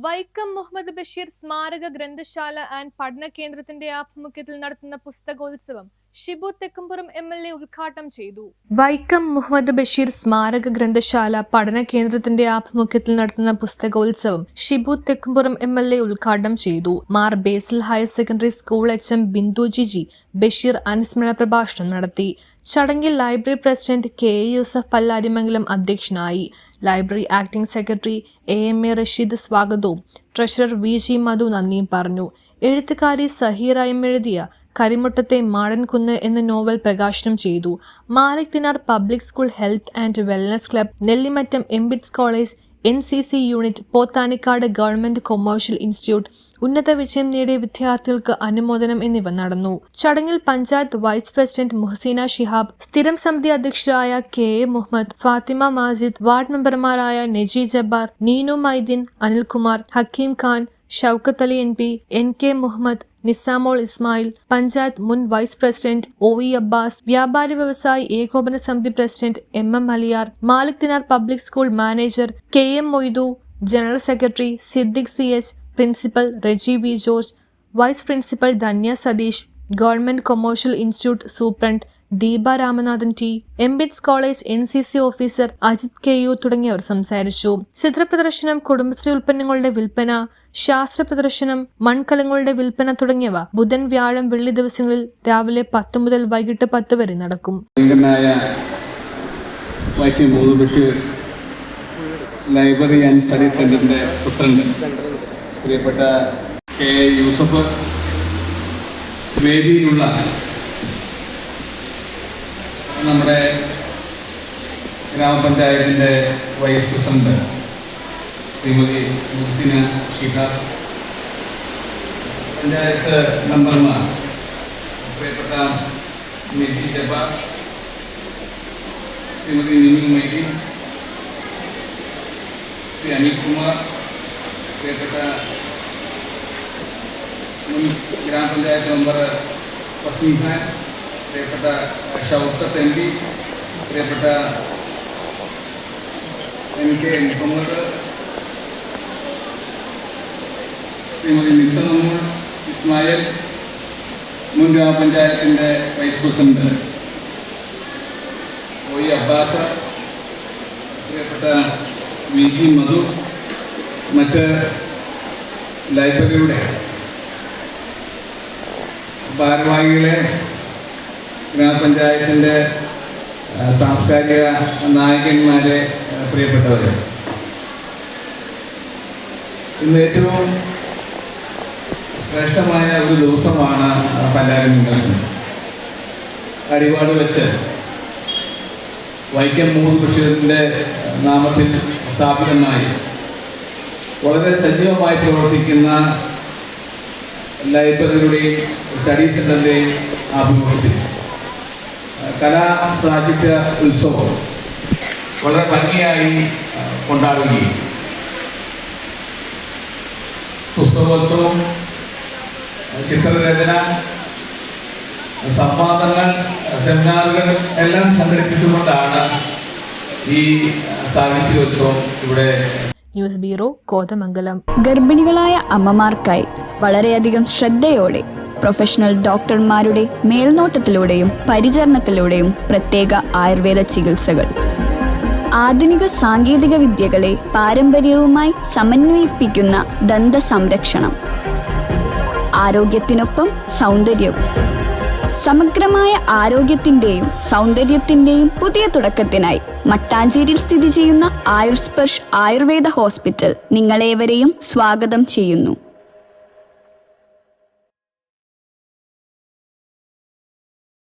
വൈക്കം മുഹമ്മദ് ബഷീർ സ്മാരക ഗ്രന്ഥശാല ആൻഡ് പഠന കേന്ദ്രത്തിന്റെ ആഭിമുഖ്യത്തിൽ നടത്തുന്ന പുസ്തകോത്സവം ഷിബു തെക്കുംപുറം MLA ഉദ്ഘാടനം ചെയ്തു. വൈക്കം മുഹമ്മദ് ബഷീർ സ്മാരക ഗ്രന്ഥശാല പഠന കേന്ദ്രത്തിന്റെ ആഭിമുഖ്യത്തിൽ നടത്തുന്ന പുസ്തകോത്സവം ഷിബു തെക്കുംപുറം MLA ഉദ്ഘാടനം ചെയ്തു. Mar Basil higher secondary school HM Bindu Jiji Basheer അനുസ്മരണ പ്രഭാഷണം നടത്തി. ചടങ്ങിൽ library president KA Yusuf Pallarimangalam അധ്യക്ഷനായി. Library acting secretary AMA Rasheed സ്വാഗതവും ട്രഷറർ VG മധു നന്ദിയും പറഞ്ഞു. എഴുത്തുകാരി സഹീറ എഴുതിയ കരിമുട്ടത്തെ മാടൻകുന്ന് എന്ന നോവൽ പ്രകാശനം ചെയ്തു. Malik Dinar public school health and wellness club, Nellimattom MBITS college, NCC unit, Pothanikkad government commercial institute, ഉന്നത വിജയം നേടിയ വിദ്യാർത്ഥികൾക്ക് അനുമോദനം എന്നിവ നടന്നു. ചടങ്ങിൽ പഞ്ചായത്ത് വൈസ് പ്രസിഡന്റ് മുഹസീന ഷിഹാബ്, സ്ഥിരം സമിതി അധ്യക്ഷരായ KA മുഹമ്മദ്, ഫാത്തിമ മാജിദ്, വാർഡ് മെമ്പർമാരായ നജി ജബ്ബാർ, നീനു മൈദീൻ, അനിൽകുമാർ, ഹക്കീം ഖാൻ, ഷൗക്കത്ത് അലി MP, NK മുഹമ്മദ്, നിസാമോൾ ഇസ്മായിൽ, പഞ്ചായത്ത് മുൻ വൈസ് പ്രസിഡന്റ് OE അബ്ബാസ്, വ്യാപാരി വ്യവസായി ഏകോപന സമിതി president MM Aliyar, Malik Dinar public school manager KM Moidu, general secretary Siddique CH, principal Reji V George, vice principal Dhanya Satheesh, government commercial institute superintendent Deepa Ramanathan T, MBITS college NCC officer Ajith KU തുടങ്ങിയവർ സംസാരിച്ചു. ചിത്രപ്രദർശനം, കുടുംബശ്രീ ഉൽപ്പന്നങ്ങളുടെ വിൽപ്പന, ശാസ്ത്ര പ്രദർശനം, മൺകലങ്ങളുടെ വിൽപ്പന തുടങ്ങിയവ ബുധൻ, വ്യാഴം, വെള്ളി ദിവസങ്ങളിൽ രാവിലെ 10 മുതൽ വൈകിട്ട് 10 വരെ നടക്കും. ലൈബ്രറി ആൻഡ് സ്റ്റഡി സെന്ററിന്റെ പ്രസിഡന്റ് പ്രിയപ്പെട്ട KA യൂസഫ്, വേദിയിലുള്ള നമ്മുടെ ഗ്രാമപഞ്ചായത്തിൻ്റെ വൈസ് പ്രസിഡന്റ് ശ്രീമതി മുഹസിന ഷിഹാബ്, പഞ്ചായത്ത് മെമ്പർമാർ പ്രിയപ്പെട്ട നജി ജബ്ബാർ, ശ്രീമതി നീനു മൈദീൻ, ശ്രീ അനിൽകുമാർ, പ്രിയപ്പെട്ട മുൻ ഗ്രാമപഞ്ചായത്ത് മെമ്പർ ഫസീം ഖാൻ, പ്രിയപ്പെട്ട ഷൗക്കത്ത് MP, പ്രിയപ്പെട്ട NK മുഹമ്മദ്, ശ്രീമതി നിസമോൾ ഇസ്മായിൽ, മുൻ ഗ്രാമപഞ്ചായത്തിൻ്റെ വൈസ് പ്രസിഡന്റ് OE അബ്ബാസ്, പ്രിയപ്പെട്ട VG മധു, മറ്റ് ലൈബ്രറിയുടെ ഭാരവാഹികളെ, ഗ്രാമപഞ്ചായത്തിൻ്റെ സാംസ്കാരിക നായകന്മാരെ, പ്രിയപ്പെട്ടവരെ, ഇന്ന് ഏറ്റവും ശ്രേഷ്ഠമായ ഒരു ദിവസമാണ് പല്ലാരിമംഗലത്ത്. അടിവാട് വെച്ച് വൈക്കം മുഹമ്മദ് ബഷീറിൻ്റെ നാമത്തിൽ സ്ഥാപിതമായി വളരെ സജീവമായി പ്രവർത്തിക്കുന്ന ലൈബ്രറിയുടെയും സ്റ്റഡി സെൻ്ററിൻ്റെയും ആഭിമുഖ്യത്തിൽ കലാ സാഹിത്യ ഉത്സവം വളരെ ഭംഗിയായി കൊണ്ടാടുകയും പുസ്തകോത്സവം, ചിത്രരചന, സംവാദങ്ങൾ, സെമിനാറുകൾ എല്ലാം സംഘടിപ്പിച്ചുകൊണ്ടാണ് ഈ സാഹിത്യോത്സവം ഇവിടെ. News bureau, Kothamangalam. ഗർഭിണികളായ അമ്മമാർക്കായി വളരെയധികം ശ്രദ്ധയോടെ പ്രൊഫഷണൽ ഡോക്ടർമാരുടെ മേൽനോട്ടത്തിലൂടെയും പരിചരണത്തിലൂടെയും പ്രത്യേക ആയുർവേദ ചികിത്സകൾ. ആധുനിക സാങ്കേതിക വിദ്യകളെ പാരമ്പര്യവുമായി സമന്വയിപ്പിക്കുന്ന ദന്ത സംരക്ഷണം. ആരോഗ്യത്തിനൊപ്പം സൗന്ദര്യവും. സമഗ്രമായ ആരോഗ്യത്തിൻ്റെയും സൗന്ദര്യത്തിൻ്റെയും പുതിയ തുടക്കത്തിനായി മട്ടാഞ്ചേരിയിൽ സ്ഥിതി ചെയ്യുന്ന ആയുർസ്പർശ് ആയുർവേദ ഹോസ്പിറ്റൽ നിങ്ങളേവരെയും സ്വാഗതം ചെയ്യുന്നു.